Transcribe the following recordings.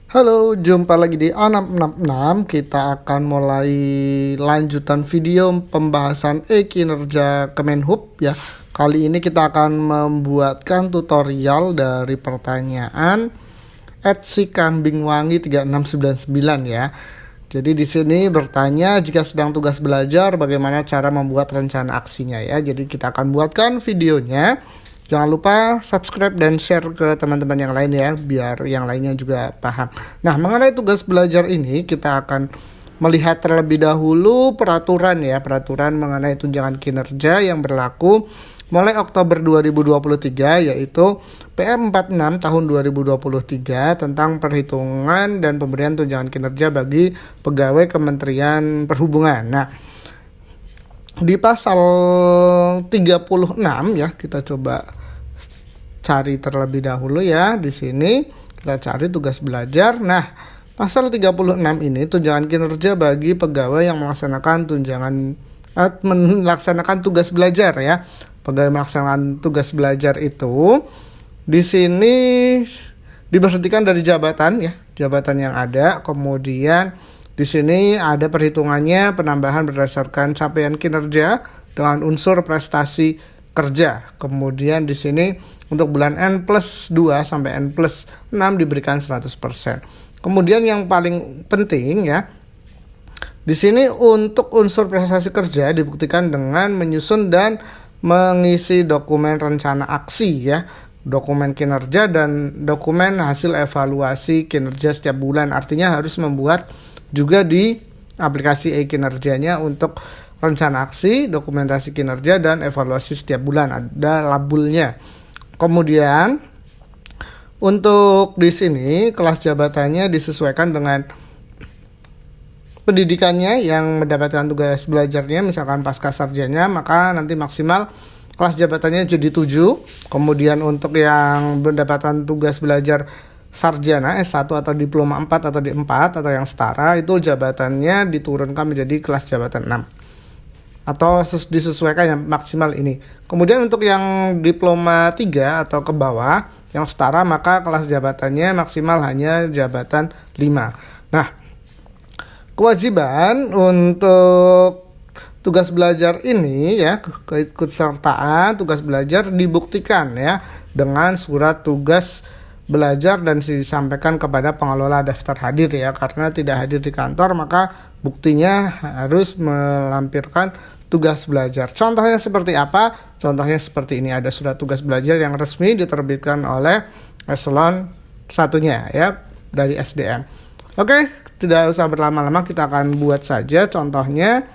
Halo, jumpa lagi di A666. Kita akan mulai lanjutan video pembahasan kinerja Kemenhub ya. Kali ini kita akan membuatkan tutorial dari pertanyaan @sikambingwangi3699 ya. Jadi di sini bertanya, jika sedang tugas belajar bagaimana cara membuat rencana aksinya ya. Jadi kita akan buatkan videonya. Jangan lupa subscribe dan share ke teman-teman yang lain ya, biar yang lainnya juga paham. Nah, mengenai tugas belajar ini kita akan melihat terlebih dahulu peraturan mengenai tunjangan kinerja yang berlaku mulai Oktober 2023, yaitu PM 46 tahun 2023 tentang perhitungan dan pemberian tunjangan kinerja bagi pegawai Kementerian Perhubungan. Nah, di pasal 36 ya, kita coba cari terlebih dahulu ya. Di sini kita cari tugas belajar. Nah, pasal 36 ini tunjangan kinerja bagi pegawai yang melaksanakan tugas belajar ya. Pegawai melaksanakan tugas belajar itu di sini diberhentikan dari jabatan ya, jabatan yang ada. Kemudian di sini ada perhitungannya, penambahan berdasarkan capaian kinerja dengan unsur prestasi kerja. Kemudian di sini untuk bulan N+2 sampai N+6 diberikan 100%. Kemudian yang paling penting ya, di sini untuk unsur prestasi kerja dibuktikan dengan menyusun dan mengisi dokumen rencana aksi ya, dokumen kinerja dan dokumen hasil evaluasi kinerja setiap bulan. Artinya harus membuat juga di aplikasi e-kinerjanya untuk rencana aksi, dokumentasi kinerja, dan evaluasi setiap bulan. Ada labelnya. Kemudian untuk di sini kelas jabatannya disesuaikan dengan pendidikannya yang mendapatkan tugas belajarnya, misalkan pasca sarjana, maka nanti maksimal kelas jabatannya jadi 7. Kemudian untuk yang mendapatkan tugas belajar sarjana S1 atau diploma 4 atau D4 atau yang setara, itu jabatannya diturunkan menjadi kelas jabatan 6 atau disesuaikan yang maksimal ini. Kemudian untuk yang diploma 3 atau ke bawah yang setara, maka kelas jabatannya maksimal hanya jabatan 5. Nah, kewajiban untuk tugas belajar ini ya, keikutsertaan tugas belajar dibuktikan ya dengan surat tugas belajar dan disampaikan kepada pengelola daftar hadir ya. Karena tidak hadir di kantor, maka buktinya harus melampirkan tugas belajar. Contohnya seperti apa? Contohnya seperti ini, ada surat tugas belajar yang resmi diterbitkan oleh eselon 1-nya ya, dari SDM. Oke, tidak usah berlama-lama, kita akan buat saja contohnya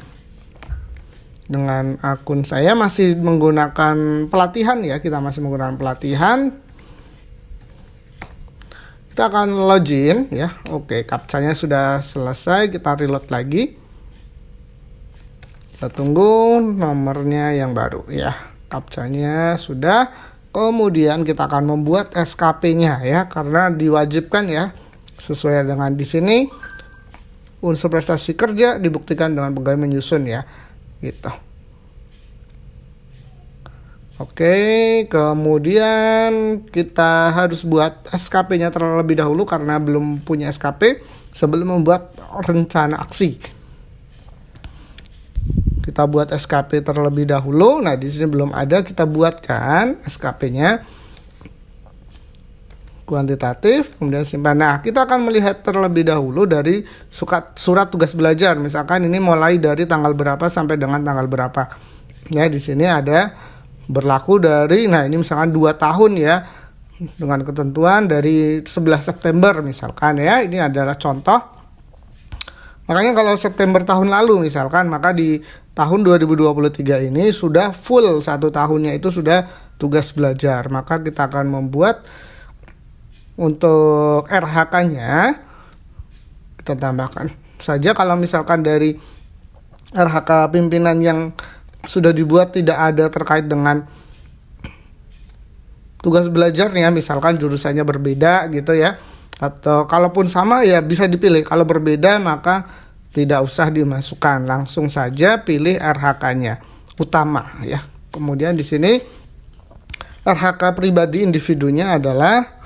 dengan akun saya. Masih menggunakan pelatihan ya, kita masih menggunakan pelatihan. Kita akan login ya. Oke, captcha-nya sudah selesai. Kita reload lagi. Kita tunggu nomornya yang baru ya. Captcha-nya sudah. Kemudian kita akan membuat SKP-nya ya, karena diwajibkan ya. Sesuai dengan di sini, unsur prestasi kerja dibuktikan dengan pegawai menyusun ya. Gitu. Oke, kemudian kita harus buat SKP-nya terlebih dahulu karena belum punya SKP sebelum membuat rencana aksi. Kita buat SKP terlebih dahulu. Nah, di sini belum ada, kita buatkan SKP-nya kuantitatif, kemudian simpan. Nah, kita akan melihat terlebih dahulu dari surat tugas belajar. Misalkan ini mulai dari tanggal berapa sampai dengan tanggal berapa. Ya, di sini ada berlaku dari, nah ini misalkan 2 tahun ya, dengan ketentuan dari 11 September misalkan ya, ini adalah contoh. Makanya kalau September tahun lalu misalkan, maka di tahun 2023 ini sudah full 1 tahunnya itu sudah tugas belajar. Maka kita akan membuat untuk RHK-nya, kita tambahkan saja kalau misalkan dari RHK pimpinan yang sudah dibuat tidak ada terkait dengan tugas belajarnya, misalkan jurusannya berbeda gitu ya, atau kalaupun sama ya bisa dipilih. Kalau berbeda maka tidak usah dimasukkan, langsung saja pilih RHK-nya utama ya. Kemudian di sini RHK pribadi individunya adalah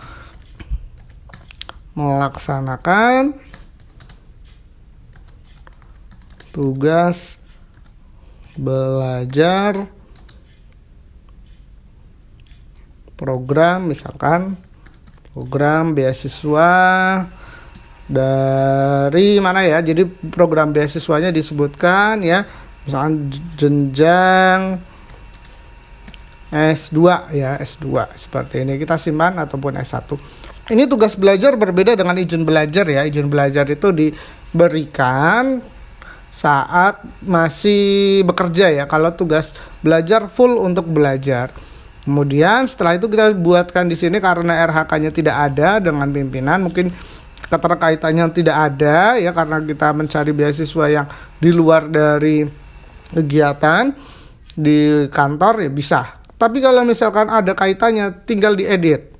melaksanakan tugas belajar program, misalkan program beasiswa dari mana ya, jadi program beasiswanya disebutkan ya, misalkan jenjang S2 ya, S2 seperti ini kita simpan, ataupun S1. Ini tugas belajar berbeda dengan izin belajar ya. Izin belajar itu diberikan saat masih bekerja ya. Kalau tugas belajar full untuk belajar. Kemudian setelah itu kita buatkan di sini karena RHK-nya tidak ada dengan pimpinan, mungkin keterkaitannya tidak ada ya, karena kita mencari beasiswa yang di luar dari kegiatan di kantor ya bisa. Tapi kalau misalkan ada kaitannya, tinggal diedit.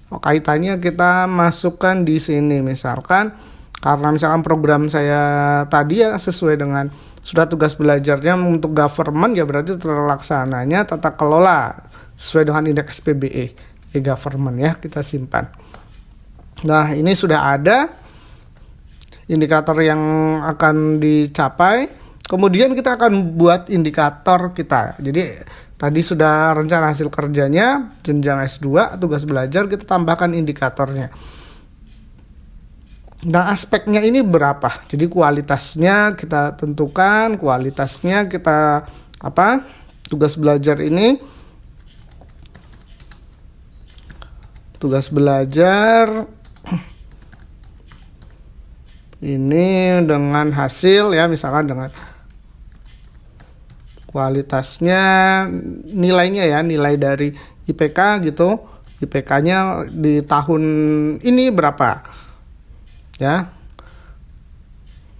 Kaitannya kita masukkan di sini, misalkan karena misalkan program saya tadi ya sesuai dengan surat tugas belajarnya untuk government ya, berarti terlaksananya tata kelola sesuai dengan indeks SPBE e-government ya, kita simpan. Nah, ini sudah ada indikator yang akan dicapai. Kemudian kita akan buat indikator kita. Jadi tadi sudah rencana hasil kerjanya, jenjang S2, tugas belajar, kita tambahkan indikatornya. Nah, aspeknya ini berapa? Jadi kualitasnya kita tentukan, kualitasnya kita tugas belajar ini. Tugas belajar ini dengan hasil ya, misalkan dengan kualitasnya, nilainya ya, nilai dari IPK gitu, IPK-nya di tahun ini berapa ya,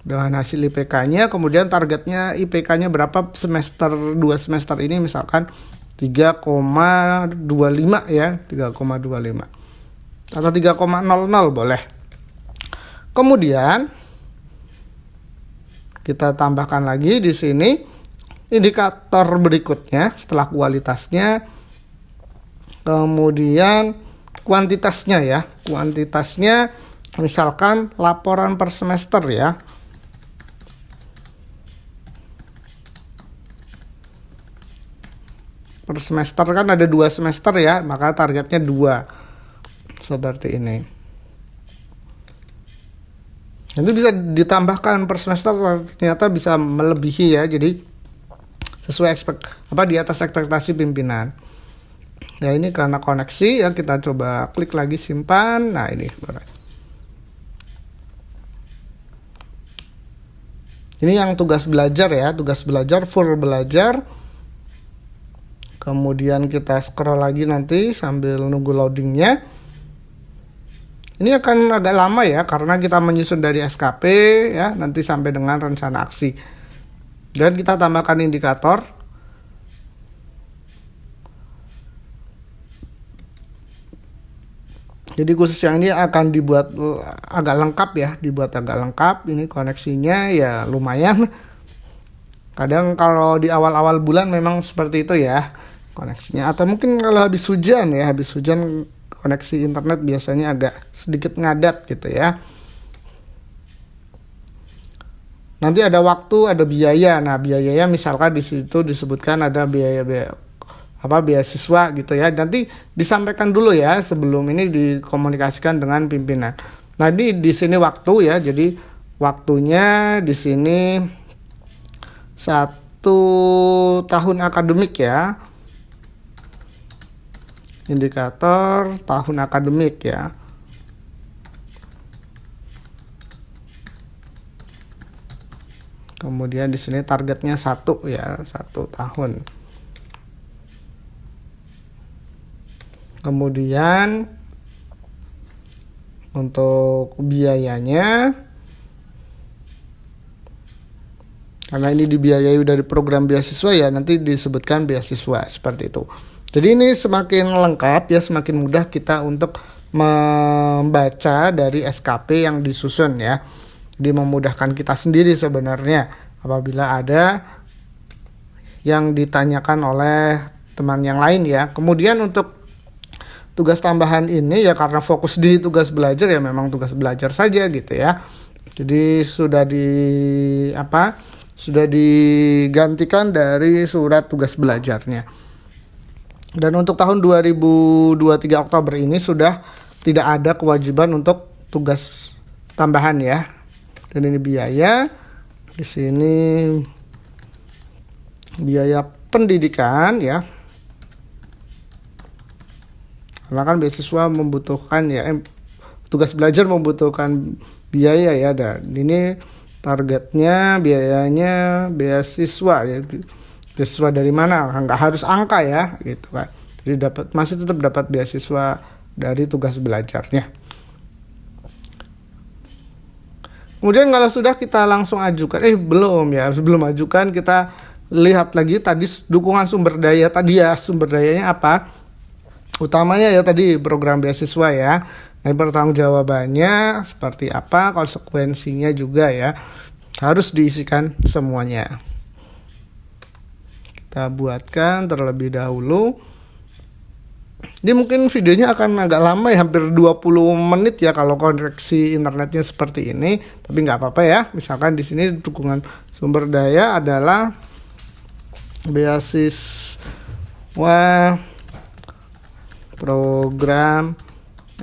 dengan hasil IPK-nya, kemudian targetnya IPK-nya berapa semester 2 semester ini, misalkan 3,25 ya, 3,25 atau 3,00 boleh. Kemudian kita tambahkan lagi di sini indikator berikutnya setelah kualitasnya, kemudian kuantitasnya ya. Kuantitasnya misalkan laporan per semester ya. Per semester kan ada 2 semester ya, maka targetnya 2 seperti ini. Itu bisa ditambahkan per semester, ternyata bisa melebihi ya, jadi sesuai di atas ekspektasi pimpinan. Ya, ini karena koneksi ya, kita coba klik lagi simpan. Nah, ini ini yang tugas belajar ya, tugas belajar full belajar. Kemudian kita scroll lagi nanti sambil nunggu loadingnya. Ini akan agak lama ya, karena kita menyusun dari SKP ya, nanti sampai dengan rencana aksi. Dan kita tambahkan indikator. Jadi khusus yang ini akan dibuat agak lengkap ya, dibuat agak lengkap. Ini koneksinya ya lumayan. Kadang kalau di awal-awal bulan memang seperti itu ya koneksinya. Atau mungkin kalau habis hujan ya, habis hujan koneksi internet biasanya agak sedikit ngadat gitu ya. Nanti ada waktu, ada biaya. Nah, biayanya misalkan di situ disebutkan ada biaya beasiswa gitu ya. Nanti disampaikan dulu ya, sebelum ini dikomunikasikan dengan pimpinan. Nah, di sini waktu ya. Jadi waktunya di sini 1 tahun akademik ya. Indikator tahun akademik ya. Kemudian di sini targetnya 1 ya, 1 tahun. Kemudian untuk biayanya, karena ini dibiayai dari program beasiswa ya, nanti disebutkan beasiswa seperti itu. Jadi ini semakin lengkap ya, semakin mudah kita untuk membaca dari SKP yang disusun ya. Jadi memudahkan kita sendiri sebenarnya apabila ada yang ditanyakan oleh teman yang lain ya. Kemudian untuk tugas tambahan ini ya karena fokus di tugas belajar ya memang tugas belajar saja gitu ya. Jadi sudah digantikan dari surat tugas belajarnya. Dan untuk tahun 2023 Oktober ini sudah tidak ada kewajiban untuk tugas tambahan ya. Dan ini biaya. Di sini biaya pendidikan ya. Karena kan beasiswa membutuhkan ya, tugas belajar membutuhkan biaya ya, dan ini targetnya biayanya beasiswa ya. Beasiswa dari mana? Nggak harus angka ya, gitu kan. Jadi masih tetap dapat beasiswa dari tugas belajarnya. Kemudian kalau sudah kita langsung ajukan, belum ya, sebelum ajukan kita lihat lagi tadi dukungan sumber daya tadi ya, sumber dayanya apa? Utamanya ya tadi program beasiswa ya. Nah, pertanggungjawabannya seperti apa, konsekuensinya juga ya. Harus diisikan semuanya. Kita buatkan terlebih dahulu. Ini mungkin videonya akan agak lama ya, hampir 20 menit ya kalau koneksi internetnya seperti ini. Tapi nggak apa-apa ya. Misalkan di sini dukungan sumber daya adalah beasiswa program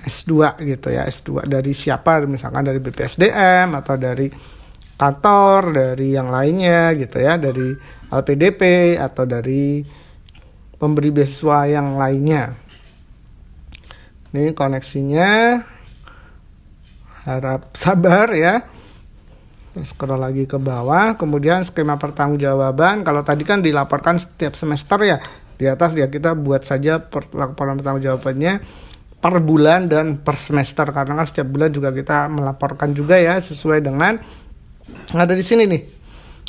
S2 gitu ya. S2 dari siapa, misalkan dari BPSDM atau dari kantor, dari yang lainnya gitu ya, dari LPDP atau dari pemberi beasiswa yang lainnya. Ini koneksinya, harap sabar ya. Scroll lagi ke bawah, kemudian skema pertanggungjawaban. Kalau tadi kan dilaporkan setiap semester ya, di atas ya kita buat saja laporan pertanggungjawabannya per bulan dan per semester, karena kan setiap bulan juga kita melaporkan juga ya sesuai dengan ada di sini nih,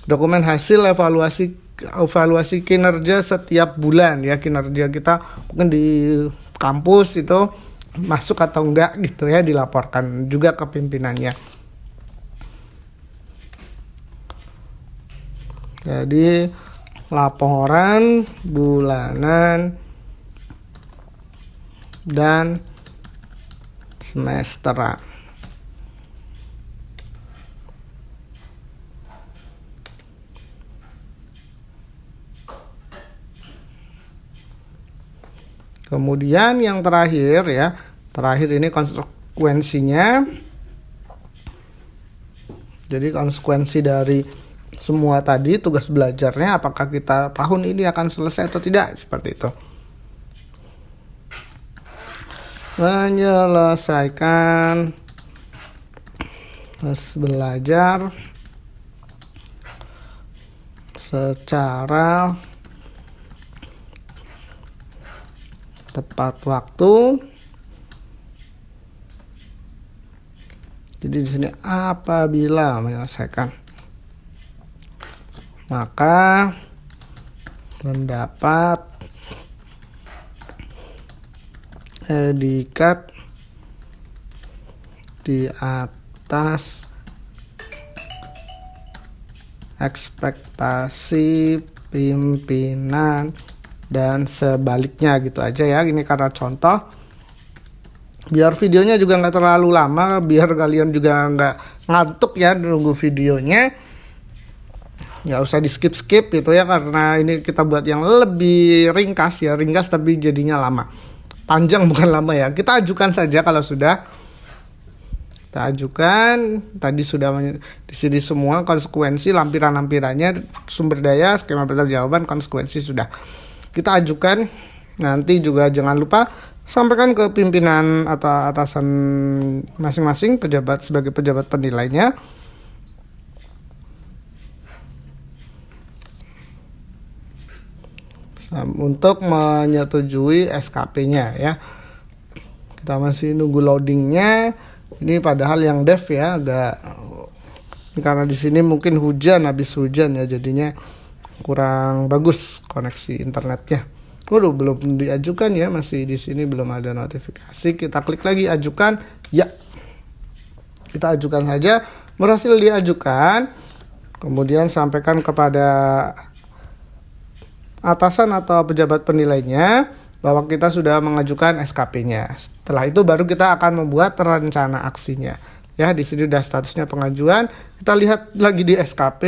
dokumen hasil evaluasi kinerja setiap bulan ya, kinerja kita mungkin di kampus itu masuk atau enggak gitu ya, dilaporkan juga ke pimpinannya. Jadi laporan bulanan dan semesteran. Kemudian yang terakhir ya, ini konsekuensinya. Jadi konsekuensi dari semua tadi tugas belajarnya, apakah kita tahun ini akan selesai atau tidak, seperti itu. Menyelesaikan tugas belajar secara tepat waktu. Jadi di sini apabila menyelesaikan, maka mendapat predikat di atas ekspektasi pimpinan dan sebaliknya gitu aja ya. Ini karena contoh, biar videonya juga nggak terlalu lama, biar kalian juga nggak ngantuk ya nunggu videonya. Nggak usah di skip gitu ya, karena ini kita buat yang lebih ringkas ya, ringkas tapi jadinya lama, panjang bukan lama ya. Kita ajukan saja kalau sudah. Kita ajukan, tadi sudah di sini semua konsekuensi, lampiran-lampirannya, sumber daya, skema pertanggungjawaban, konsekuensi sudah. Kita ajukan, nanti juga jangan lupa sampaikan ke pimpinan atau atasan masing-masing pejabat sebagai pejabat penilainya. Untuk menyetujui SKP-nya ya. Kita masih nunggu loadingnya. Ini padahal yang dev ya agak, karena di sini mungkin habis hujan ya, jadinya kurang bagus koneksi internetnya. Belum diajukan ya, masih di sini belum ada notifikasi. Kita klik lagi ajukan, ya. Kita ajukan saja, berhasil diajukan. Kemudian sampaikan kepada atasan atau pejabat penilainya. bahwa kita sudah mengajukan SKP-nya. Setelah itu baru kita akan membuat rencana aksinya. Ya, di sini sudah statusnya pengajuan. Kita lihat lagi di SKP.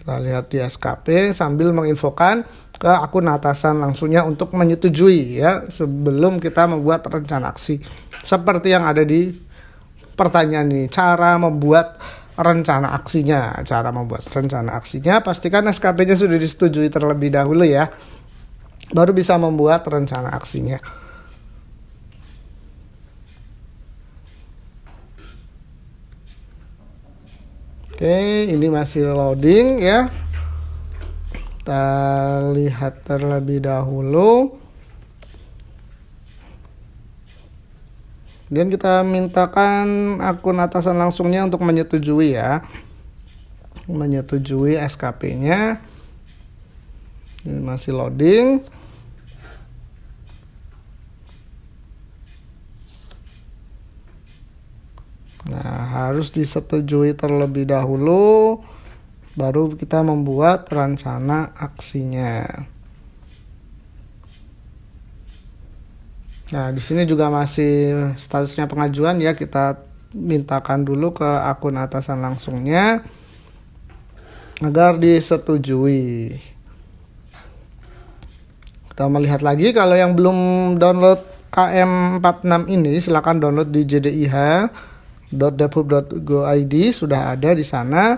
Kita lihat di SKP sambil menginfokan ke akun atasan langsungnya untuk menyetujui ya sebelum kita membuat rencana aksi. Seperti yang ada di pertanyaan ini, cara membuat rencana aksinya. Cara membuat rencana aksinya, pastikan SKP-nya sudah disetujui terlebih dahulu ya. Baru bisa membuat rencana aksinya. Oke, ini masih loading ya. Kita lihat terlebih dahulu. Kemudian kita mintakan akun atasan langsungnya untuk menyetujui ya. Menyetujui SKP-nya. Ini masih loading. Nah, harus disetujui terlebih dahulu, baru kita membuat rencana aksinya. Nah, di sini juga masih statusnya pengajuan ya, kita mintakan dulu ke akun atasan langsungnya agar disetujui. Kita melihat lagi, kalau yang belum download KM46 ini silakan download di jdih.debhub.go.id, sudah ada di sana.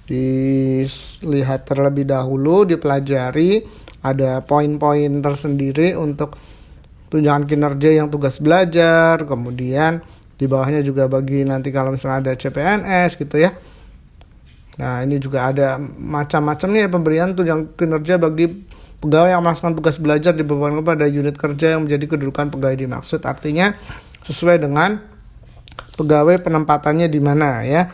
Dilihat terlebih dahulu, dipelajari, ada poin-poin tersendiri untuk tunjangan kinerja yang tugas belajar, kemudian di bawahnya juga bagi nanti kalau misalnya ada CPNS gitu ya. Nah, ini juga ada macam-macamnya pemberian tunjangan kinerja bagi pegawai yang melaksanakan tugas belajar dibebankan pada unit kerja yang menjadi kedudukan pegawai dimaksud. Artinya sesuai dengan pegawai penempatannya di mana ya.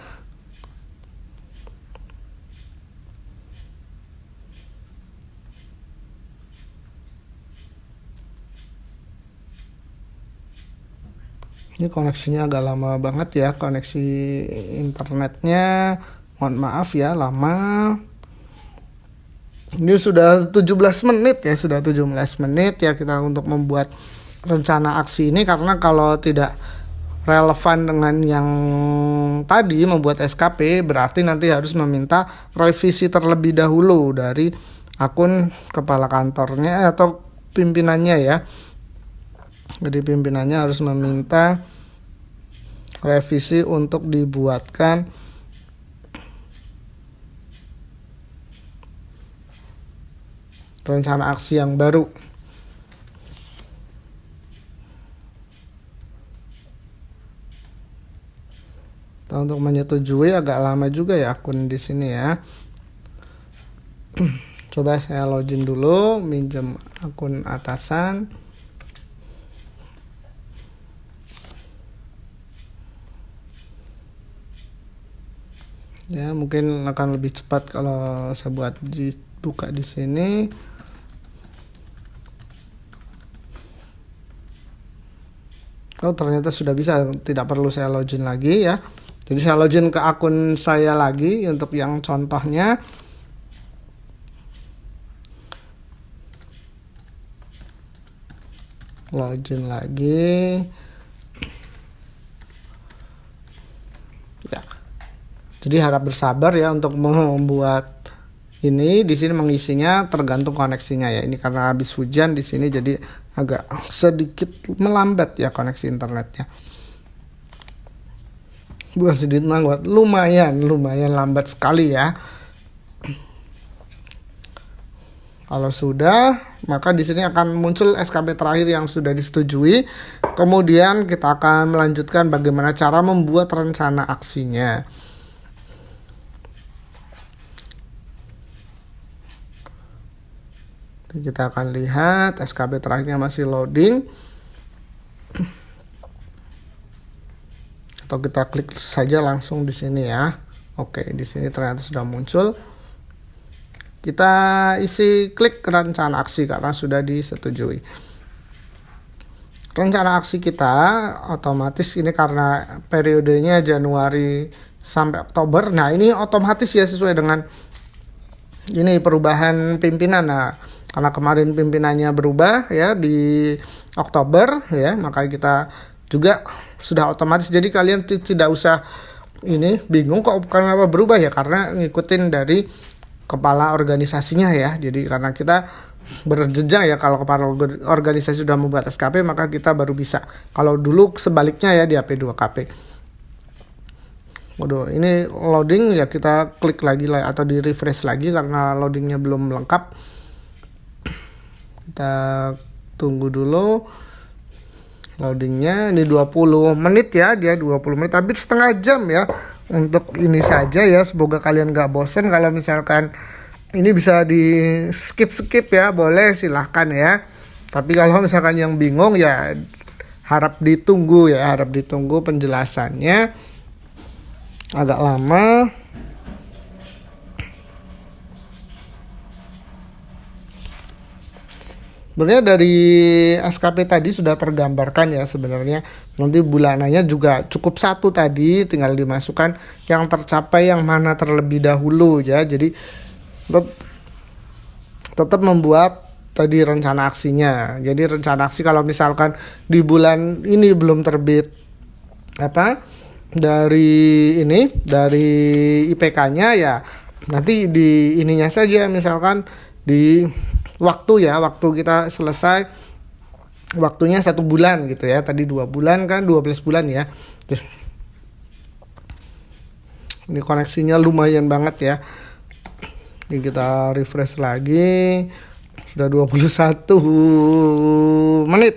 Ini koneksinya agak lama banget ya, koneksi internetnya. Mohon maaf ya, lama. Ini sudah 17 menit ya, sudah 17 menit ya kita untuk membuat rencana aksi ini, karena kalau tidak relevan dengan yang tadi membuat SKP, berarti nanti harus meminta revisi terlebih dahulu dari akun kepala kantornya atau pimpinannya ya. Jadi pimpinannya harus meminta revisi untuk dibuatkan rencana aksi yang baru. Untuk menyetujui agak lama juga ya akun di sini ya. Coba saya login dulu, minjem akun atasan. Ya, mungkin akan lebih cepat kalau saya buat dibuka di sini. Oh, ternyata sudah bisa, tidak perlu saya login lagi ya. Jadi saya login ke akun saya lagi untuk yang contohnya. Login lagi. Ya. Jadi harap bersabar ya untuk membuat ini. Di sini mengisinya tergantung koneksinya ya. Ini karena habis hujan di sini jadi agak sedikit melambat ya koneksi internetnya. Bukan sedikit melambat, lumayan lambat sekali ya. Kalau sudah, maka di sini akan muncul SKP terakhir yang sudah disetujui. Kemudian kita akan melanjutkan bagaimana cara membuat rencana aksinya. Kita akan lihat SKP terakhirnya masih loading. Atau kita klik saja langsung di sini ya. Oke, di sini ternyata sudah muncul. Kita isi klik rencana aksi karena sudah disetujui. Rencana aksi kita otomatis ini karena periodenya Januari sampai Oktober. Nah, ini otomatis ya sesuai dengan ini perubahan pimpinan. Nah, karena kemarin pimpinannya berubah ya di Oktober ya, maka kita juga sudah otomatis, jadi kalian tidak usah ini bingung kok kenapa berubah ya, karena ngikutin dari kepala organisasinya ya. Jadi karena kita berjenjang ya, kalau kepala organisasi sudah membuat SKP maka kita baru bisa. Kalau dulu sebaliknya ya di AP2KP. Waduh, ini loading ya, kita klik lagi lah atau di refresh lagi karena loadingnya belum lengkap. Kita tunggu dulu loadingnya. Ini 20 menit ya, dia 20 menit, hampir setengah jam ya untuk ini saja ya. Semoga kalian gak bosen. Kalau misalkan ini bisa di skip ya, boleh silahkan ya. Tapi kalau misalkan yang bingung ya harap ditunggu penjelasannya, agak lama. Sebenarnya dari SKP tadi sudah tergambarkan ya sebenarnya. Nanti bulanannya juga cukup satu tadi, tinggal dimasukkan yang tercapai yang mana terlebih dahulu ya. Jadi tetap membuat tadi rencana aksinya. Jadi rencana aksi kalau misalkan di bulan ini belum terbit dari IPK-nya ya, nanti di ininya saja, misalkan di waktu kita selesai waktunya 1 bulan gitu ya, tadi 2 bulan kan 12 bulan ya. Ini koneksinya lumayan banget ya. Ini kita refresh lagi, sudah 21 menit,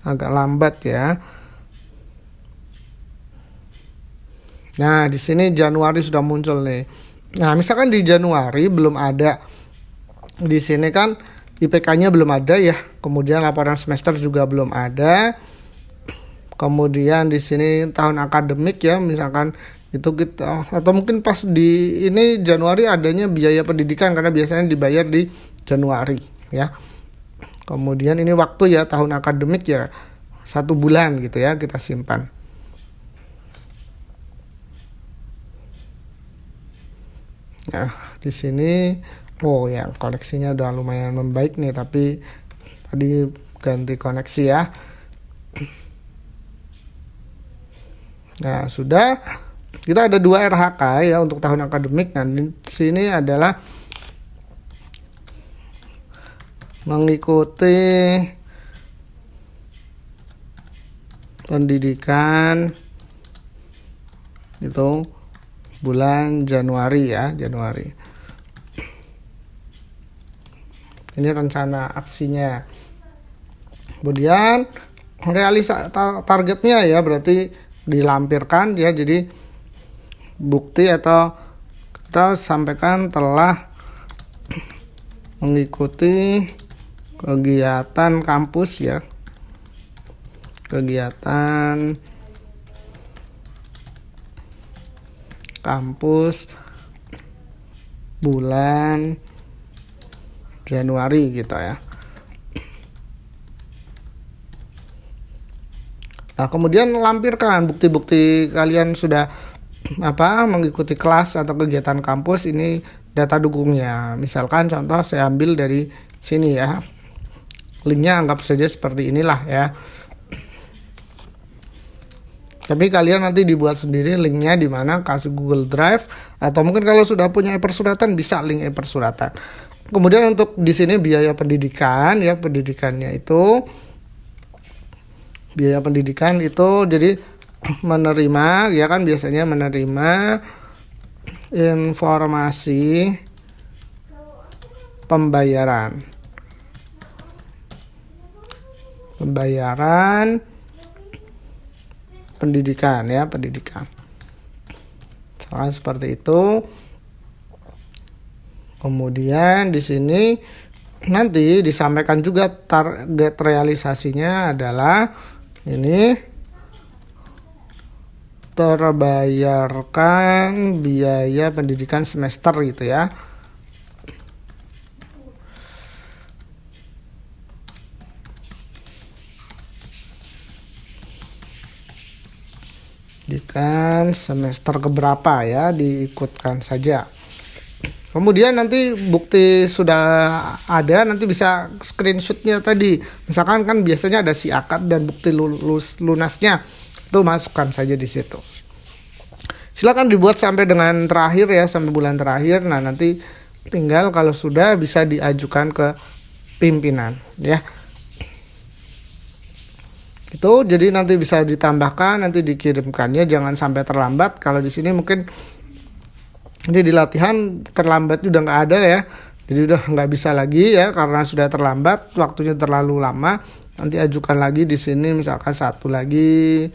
agak lambat ya. Nah, di sini Januari sudah muncul nih. Nah, misalkan di Januari belum ada, di sini kan IPK-nya belum ada ya. Kemudian laporan semester juga belum ada. Kemudian di sini tahun akademik ya, misalkan itu kita, atau mungkin pas di ini Januari adanya biaya pendidikan karena biasanya dibayar di Januari ya. Kemudian ini waktu ya, tahun akademik ya 1 bulan gitu ya, kita simpan. Nah, di sini ya koneksinya udah lumayan membaik nih, tapi tadi ganti koneksi ya. Nah, sudah, kita ada 2 RHK ya untuk tahun akademik. Nah, di sini adalah mengikuti pendidikan itu bulan Januari ya, Januari. Ini rencana aksinya. Kemudian targetnya ya berarti dilampirkan ya, jadi bukti atau kita sampaikan telah mengikuti kegiatan kampus ya, kegiatan kampus bulan Januari gitu ya. Nah, kemudian lampirkan bukti-bukti kalian sudah mengikuti kelas atau kegiatan kampus, ini data dukungnya. Misalkan contoh saya ambil dari sini ya. Linknya anggap saja seperti inilah ya. Tapi kalian nanti dibuat sendiri linknya di mana, kasih Google Drive atau mungkin kalau sudah punya e-persuratan bisa link e-persuratan. Kemudian untuk di sini biaya pendidikan ya, biaya pendidikan itu jadi menerima ya kan, biasanya menerima informasi pembayaran pendidikan ya, pendidikan. Misalkan seperti itu. Kemudian di sini nanti disampaikan juga target realisasinya adalah ini terbayarkan biaya pendidikan semester gitu ya. Diikutkan semester keberapa ya, diikutkan saja. Kemudian nanti bukti sudah ada, nanti bisa screenshotnya tadi. Misalkan kan biasanya ada si akad dan bukti lunasnya, itu masukkan saja di situ. Silakan dibuat sampai dengan terakhir ya, sampai bulan terakhir. Nah nanti tinggal kalau sudah bisa diajukan ke pimpinan ya. Itu jadi nanti bisa ditambahkan, nanti dikirimkannya, jangan sampai terlambat. Kalau di sini mungkin ini di latihan terlambat udah nggak ada ya, jadi udah nggak bisa lagi ya karena sudah terlambat, waktunya terlalu lama. Nanti ajukan lagi di sini misalkan satu lagi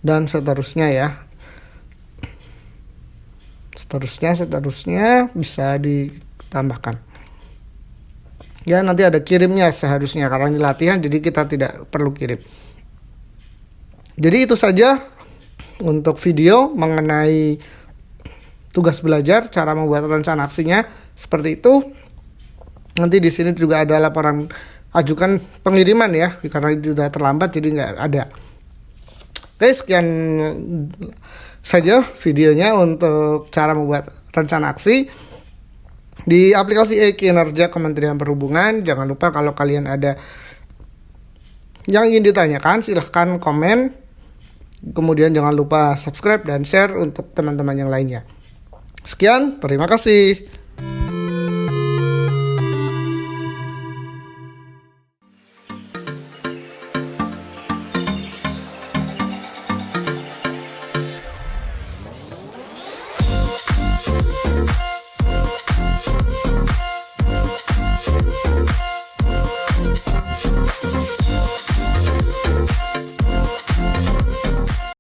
dan seterusnya ya, seterusnya bisa ditambahkan ya. Nanti ada kirimnya seharusnya, karena ini latihan jadi kita tidak perlu kirim. Jadi itu saja untuk video mengenai tugas belajar, cara membuat rencana aksinya seperti itu. Nanti di sini juga ada laporan ajukan pengiriman ya, karena sudah terlambat jadi nggak ada. Oke, sekian saja videonya untuk cara membuat rencana aksi di aplikasi e-Kinerja Kementerian Perhubungan. Jangan lupa kalau kalian ada yang ingin ditanyakan silahkan komen. Kemudian jangan lupa subscribe dan share untuk teman-teman yang lainnya. Sekian, terima kasih.